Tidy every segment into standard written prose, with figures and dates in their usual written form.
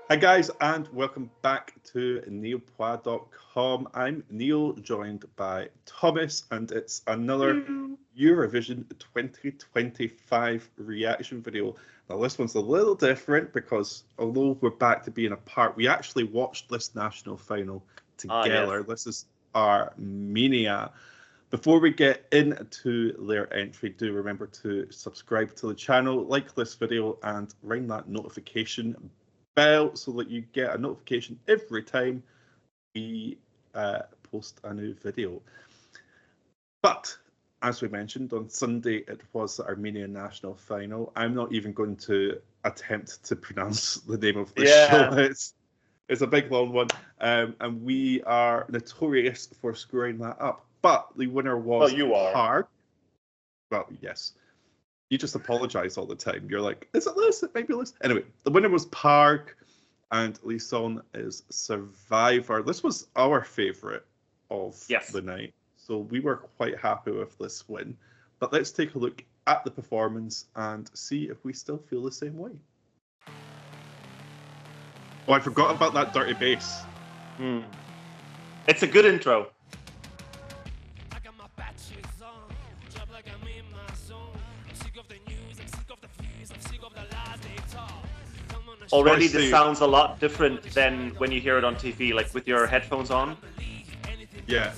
Hi guys, and welcome back to neilpois.com. I'm Neil, joined by Thomas, and it's another Eurovision 2025 reaction video. Now this one's a little different because although we're back to being apart, we actually watched this national final together. Yes. This is Armenia. Before we get into their entry, do remember to subscribe to the channel, like this video, and ring that notification bell so that you get a notification every time we post a new video. But as we mentioned, on Sunday it was the Armenian national final. I'm not even going to attempt to pronounce the name of the show. It's a big long one, and we are notorious for screwing that up. But the winner was PARG. Well, yes. You just apologize all the time. You're like, is it this? It might be this. Anyway, the winner was PARG, and the song is Survivor. This was our favourite of the night, so we were quite happy with this win. But let's take a look at the performance and see if we still feel the same way. Oh, I forgot about that dirty bass. It's a good intro. Already this sounds a lot different than when you hear it on TV, like with your headphones on. Yeah.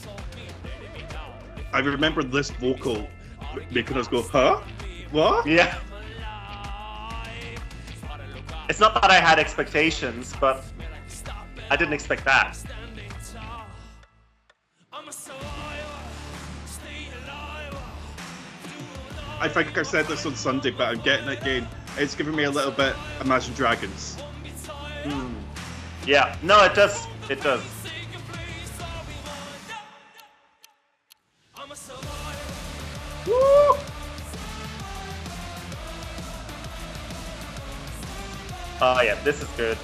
I remember this vocal making us go, huh? What? Yeah. It's not that I had expectations, but I didn't expect that. I think I said this on Sunday, but I'm getting it again. It's giving me a little bit Imagine Dragons. Yeah, no, it does. It does. Woo! Oh yeah, this is good.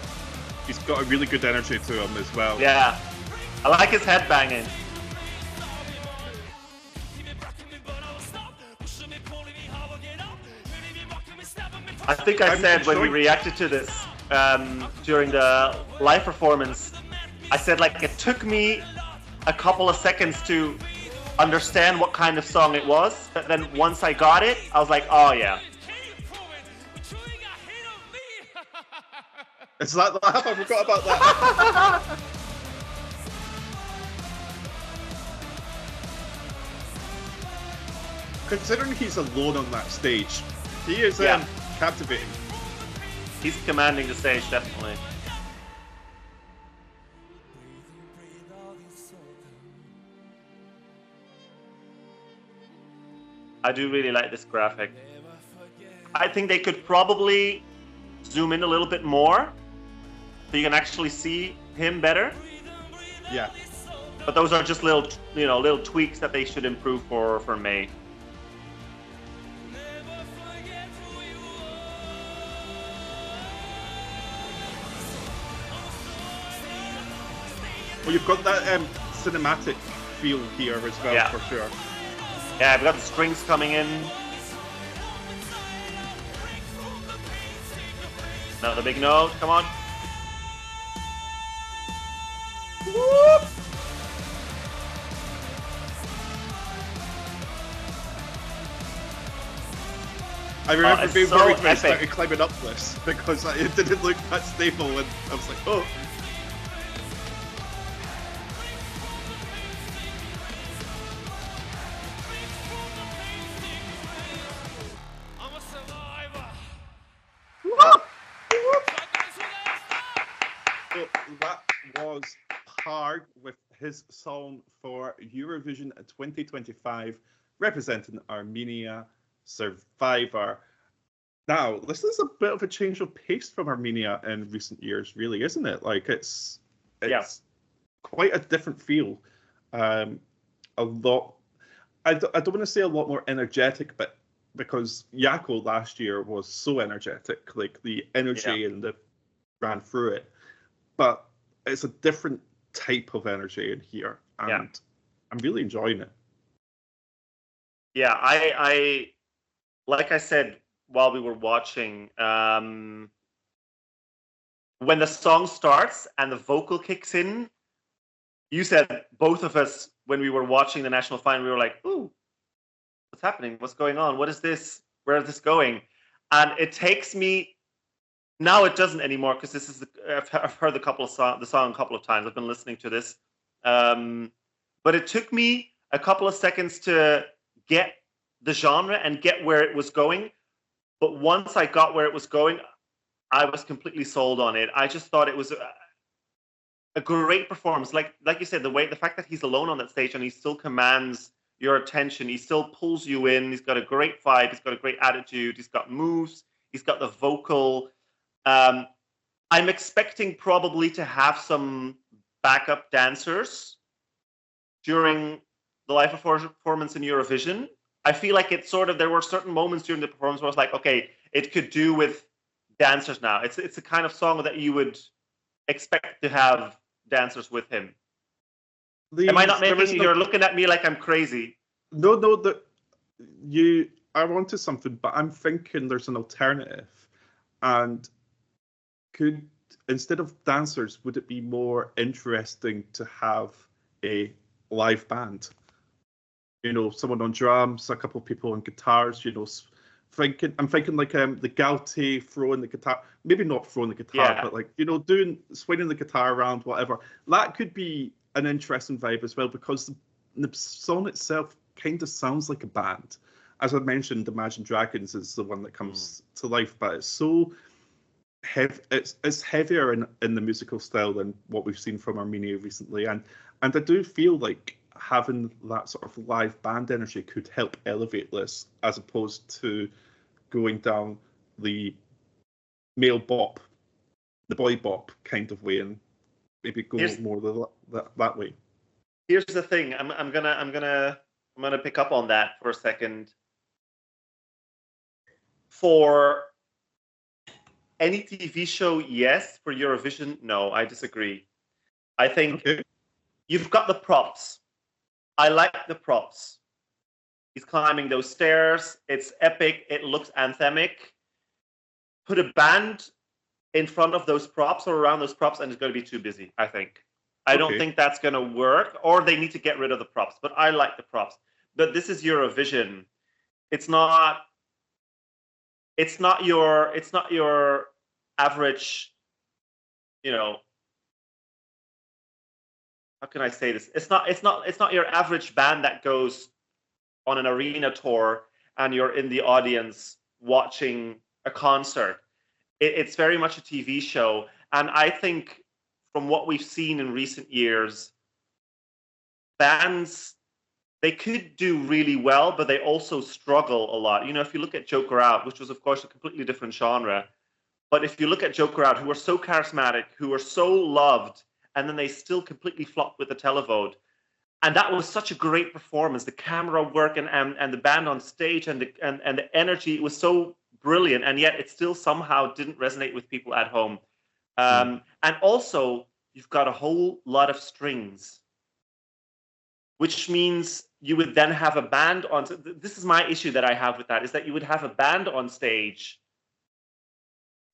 He's got a really good energy to him as well. Yeah, I like his head banging. I think I said when we reacted to this during the live performance, I said like it took me a couple of seconds to understand what kind of song it was, but then once I got it, I was like, oh yeah. It's that laugh, I forgot about that. Considering he's alone on that stage, he is captivating. He's commanding the stage, definitely. I do really like this graphic. I think they could probably zoom in a little bit more so you can actually see him better. Yeah. But those are just little, little tweaks that they should improve for May. Well, you've got that cinematic feel here as well, for sure. Yeah, I've got the strings coming in. Another big note, come on. Whoop! I remember being worried when I started climbing up this because it didn't look that stable, and I was like, oh. So that was PARG with his song for Eurovision 2025, representing Armenia, Survivor. Now, this is a bit of a change of pace from Armenia in recent years, really, isn't it? Like, it's quite a different feel. A lot, I don't want to say a lot more energetic, but because Yako last year was so energetic, like the energy and the ran through it. But it's a different type of energy in here, and I'm really enjoying it. Yeah, I like I said while we were watching, when the song starts and the vocal kicks in, you said both of us when we were watching the national final, we were like, "Ooh, what's happening? What's going on? What is this? Where is this going?" And it takes me. Now it doesn't anymore because this is. I've heard the song a couple of times. I've been listening to this, but it took me a couple of seconds to get the genre and get where it was going. But once I got where it was going, I was completely sold on it. I just thought it was a great performance. Like you said, the fact that he's alone on that stage and he still commands your attention, he still pulls you in. He's got a great vibe. He's got a great attitude. He's got moves. He's got the vocal. I'm expecting probably to have some backup dancers during the live performance in Eurovision. I feel like there were certain moments during the performance where I was like, okay, it could do with dancers now. It's a kind of song that you would expect to have dancers with him. Am I not making you're looking at me like I'm crazy? No, I'm onto something, but I'm thinking there's an alternative. And instead of dancers, would it be more interesting to have a live band? Someone on drums, a couple of people on guitars, I'm thinking like the Galte throwing the guitar, maybe not throwing the guitar, but like, swinging the guitar around, whatever. That could be an interesting vibe as well, because the song itself kind of sounds like a band. As I mentioned, Imagine Dragons is the one that comes to life, but it's so it's heavier in the musical style than what we've seen from Armenia recently. And I do feel like having that sort of live band energy could help elevate this, as opposed to going down the male bop, the boy bop kind of way, and maybe go more that way. Here's the thing. I'm gonna pick up on that for a second. For any TV show, yes. For Eurovision, no. I disagree. I think you've got the props. I like the props. He's climbing those stairs. It's epic. It looks anthemic. Put a band in front of those props or around those props, and it's going to be too busy, I think. I don't think that's going to work, or they need to get rid of the props. But I like the props. But this is Eurovision. It's not your average, how can I say this? It's not your average band that goes on an arena tour and you're in the audience watching a concert. It's very much a TV show. And I think from what we've seen in recent years, bands, they could do really well, but they also struggle a lot. If you look at Joker Out, which was, of course, a completely different genre, but if you look at Joker Out, who are so charismatic, who are so loved, and then they still completely flopped with the televote. And that was such a great performance. The camera work and the band on stage and the energy was so brilliant, and yet it still somehow didn't resonate with people at home. And also, you've got a whole lot of strings, which means you would then have a band on. This is my issue that I have with that, is that you would have a band on stage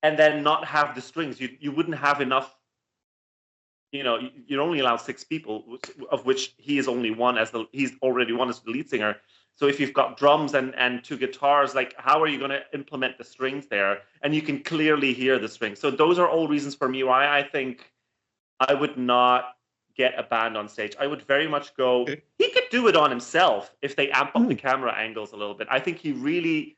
and then not have the strings. You wouldn't have enough. You're only allowed 6 people, of which he is only one he's already one as the lead singer. So if you've got drums and 2 guitars, like, how are you going to implement the strings there? And you can clearly hear the strings. So those are all reasons for me why I think I would not get a band on stage. I would very much go, he could do it on himself if they amp up the camera angles a little bit. I think he really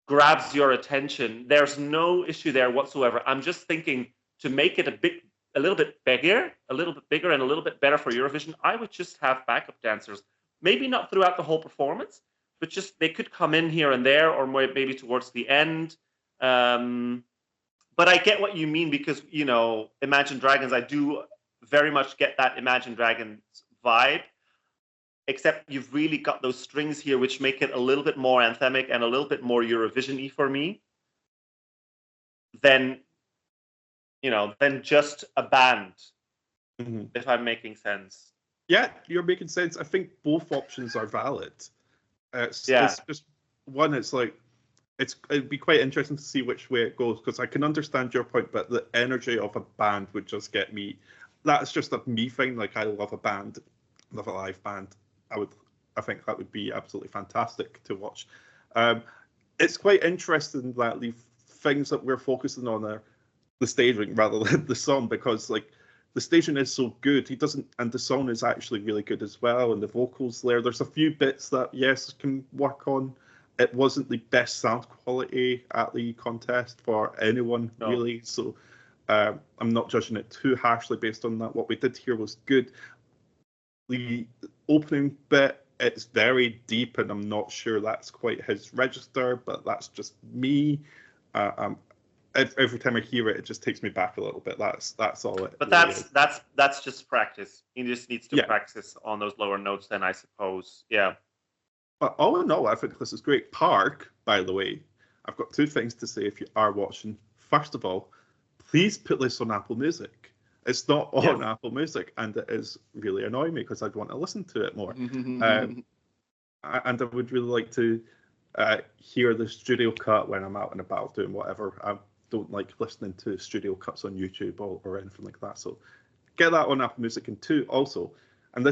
grabs your attention. There's no issue there whatsoever. I'm just thinking, to make it a little bit bigger and a little bit better for Eurovision, I would just have backup dancers. Maybe not throughout the whole performance, but just they could come in here and there, or maybe towards the end. But I get what you mean, because, Imagine Dragons, I do very much get that Imagine Dragons vibe, except you've really got those strings here, which make it a little bit more anthemic and a little bit more Eurovision-y for me than just a band, if I'm making sense. Yeah, you're making sense. I think both options are valid. It's just one, it's like, it'd be quite interesting to see which way it goes, because I can understand your point, but the energy of a band would just get me. That's just a me thing. Like, I love a band, love a live band. I think that would be absolutely fantastic to watch. It's quite interesting that the things that we're focusing on are the staging rather than the song, because like the staging is so good. And the song is actually really good as well, and the vocals there's a few bits that yes can work on. It wasn't the best sound quality at the contest for anyone, really. So I'm not judging it too harshly based on that. What we did here was good. The opening bit, it's very deep, and I'm not sure that's quite his register, but that's just me. Every time I hear it, it just takes me back a little bit. That's all it. But really that's just practice. He just needs to practice on those lower notes, then, I suppose. Yeah. But all in all, I think this is great. PARG, by the way, I've got two things to say if you are watching. First of all, please put this on Apple Music. It's not on Apple Music, and it is really annoying me because I'd want to listen to it more. And I would really like to hear the studio cut when I'm out and about doing whatever. I don't like listening to studio cuts on YouTube or anything like that. So get that on Apple Music. And two, also, and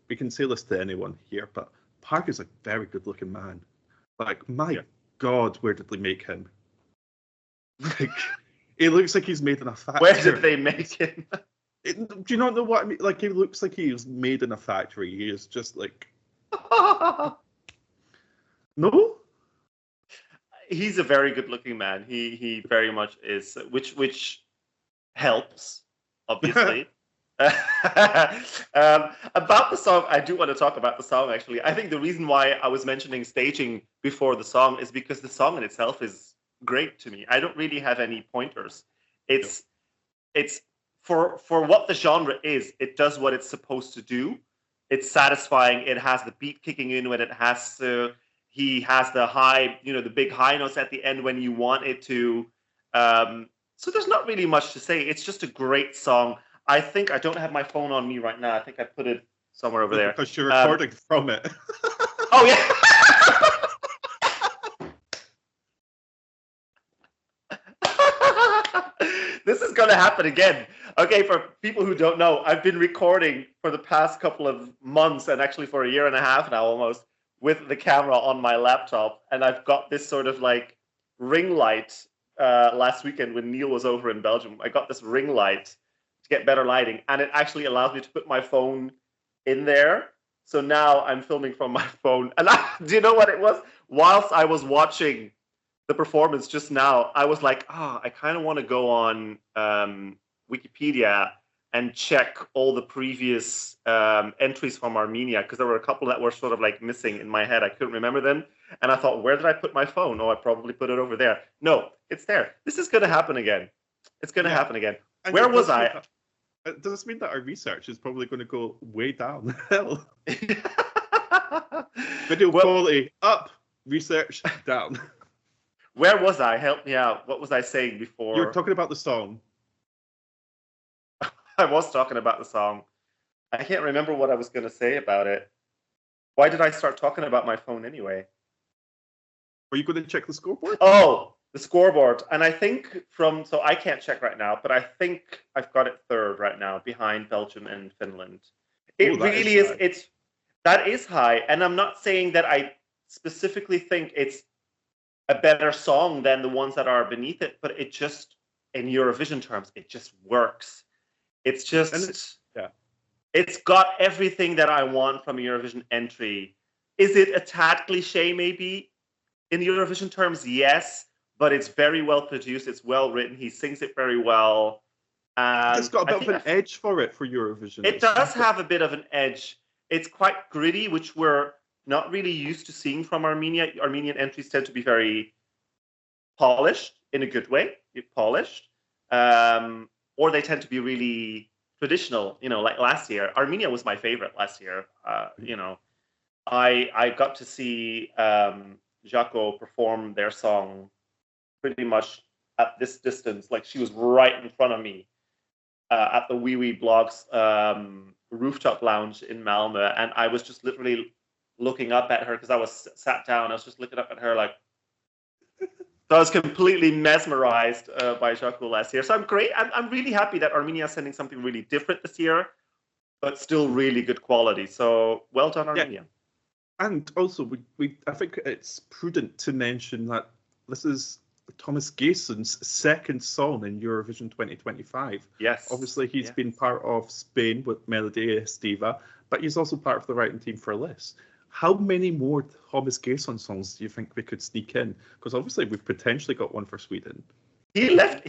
we can say this to anyone here, but PARG is a very good-looking man. Like, my God, where did they make him? Like, he looks like he's made in a factory. Where did they make him? Do you not know what I mean? Like, he looks like he was made in a factory. He is just like... No? He's a very good-looking man. He very much is, which helps, obviously. About the song, I do want to talk about the song, actually. I think the reason why I was mentioning staging before the song is because the song in itself is great to me. I don't really have any pointers. It's for what the genre is, it does what it's supposed to do. It's satisfying. It has the beat kicking in when it has to. He has the high, the big high notes at the end when you want it to. So there's not really much to say. It's just a great song. I think I don't have my phone on me right now. I think I put it somewhere over there. Because you're recording from it. Oh, yeah. This is going to happen again. Okay, for people who don't know, I've been recording for the past couple of months, and actually for a year and a half now almost, with the camera on my laptop. And I've got this sort of like ring light last weekend when Neil was over in Belgium. I got this ring light to get better lighting, and it actually allows me to put my phone in there. So now I'm filming from my phone. And do you know what it was? Whilst I was watching the performance just now, I was like, I kind of want to go on Wikipedia and check all the previous entries from Armenia, because there were a couple that were sort of like missing in my head. I couldn't remember them. And I thought, where did I put my phone? Oh, I probably put it over there. No, it's there. This is going to happen again. It's going to happen again. And where was I? Does this mean that our research is probably going to go way down the hill? Video quality up, research down. Where was I? Help me out. What was I saying before? You were talking about the song. I was talking about the song. I can't remember what I was going to say about it. Why did I start talking about my phone anyway? Were you going to check the scoreboard? Oh, the scoreboard. And I think so I can't check right now, but I think I've got it third right now, behind Belgium and Finland. It really is. That is high. And I'm not saying that I specifically think it's a better song than the ones that are beneath it, but it just, in Eurovision terms, it just works. It's just, it's got everything that I want from a Eurovision entry. Is it a tad cliche, maybe? In Eurovision terms, yes, but it's very well produced. It's well written. He sings it very well. It's got a bit of an edge for it for Eurovision. It does have a bit of an edge. It's quite gritty, which we're not really used to seeing from Armenia. Armenian entries tend to be very polished, in a good way, polished. Or they tend to be really traditional, like last year. Armenia was my favorite last year. I got to see Jaco perform their song pretty much at this distance. Like, she was right in front of me at the Wee Wee Blogs rooftop lounge in Malmö. And I was just literally looking up at her because I was sat down. I was just looking up at her like, So I was completely mesmerized by Jaco last year. So I'm really happy that Armenia is sending something really different this year, but still really good quality. So well done, Armenia. Yeah. And also, I think it's prudent to mention that this is Thomas Gayson's second song in Eurovision 2025. Yes. Obviously, he's been part of Spain with Melody Estiva, but he's also part of the writing team for this. How many more Thomas Gayson songs do you think we could sneak in? Because obviously we've potentially got one for Sweden. He left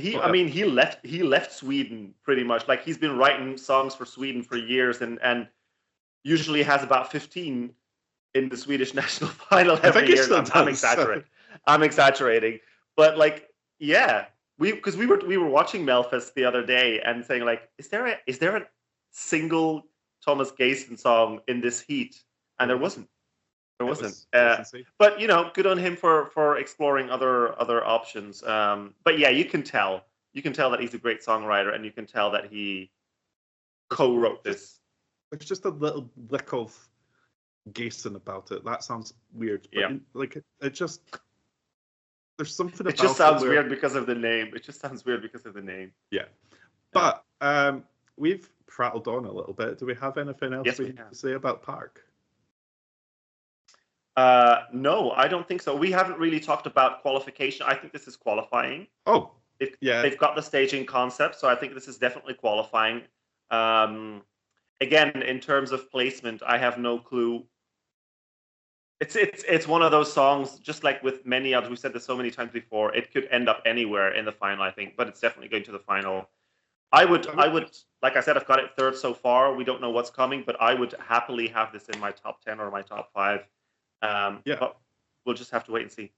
Sweden pretty much. Like, he's been writing songs for Sweden for years, and usually has about 15 in the Swedish national final every year. I'm exaggerating, but like, yeah, we were watching Melfest the other day and saying like, is there a single Thomas Gayson song in this heat? And there wasn't. But good on him for exploring other options. But yeah, you can tell that he's a great songwriter, and you can tell that he co-wrote this. There's just a little lick of Gayson about it. That sounds weird. But like it just, there's something about it. It just sounds weird because of the name. Yeah. But we've prattled on a little bit. Do we have anything else we need to say about PARG? No, I don't think so. We haven't really talked about qualification. I think this is qualifying. Oh, they've got the staging concept, so I think this is definitely qualifying. Again, in terms of placement, I have no clue. It's one of those songs, just like with many others. We said this so many times before. It could end up anywhere in the final, I think, but it's definitely going to the final. I would, like I said, I've got it third so far. We don't know what's coming, but I would happily have this in my top 10 or my top 5. But we'll just have to wait and see.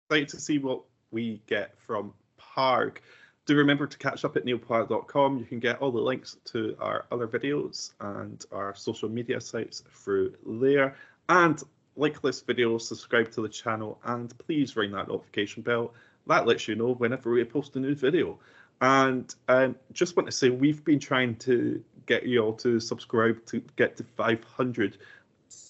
Excited to see what we get from PARG. Do remember to catch up at neilparg.com. You can get all the links to our other videos and our social media sites through there. And like this video, subscribe to the channel, and please ring that notification bell. That lets you know whenever we post a new video. And just want to say, we've been trying to get you all to subscribe to get to 500.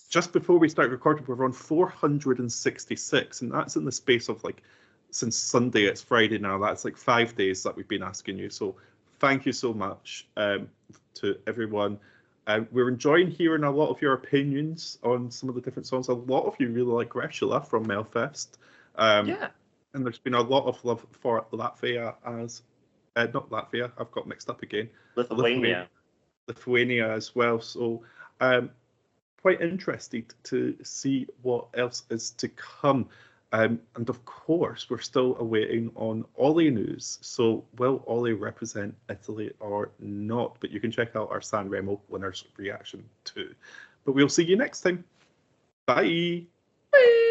Just before we start recording, we're on 466, and that's in the space of like, since Sunday, it's Friday now, that's like 5 days that we've been asking you. So thank you so much to everyone. We're enjoying hearing a lot of your opinions on some of the different songs. A lot of you really like Greshula from Melfest. And there's been a lot of love for Latvia as, not Latvia, I've got mixed up again. Lithuania as well. So quite interested to see what else is to come. And of course, we're still awaiting on Ollie news. So will Ollie represent Italy or not? But you can check out our San Remo winners reaction too. But we'll see you next time. Bye. Bye.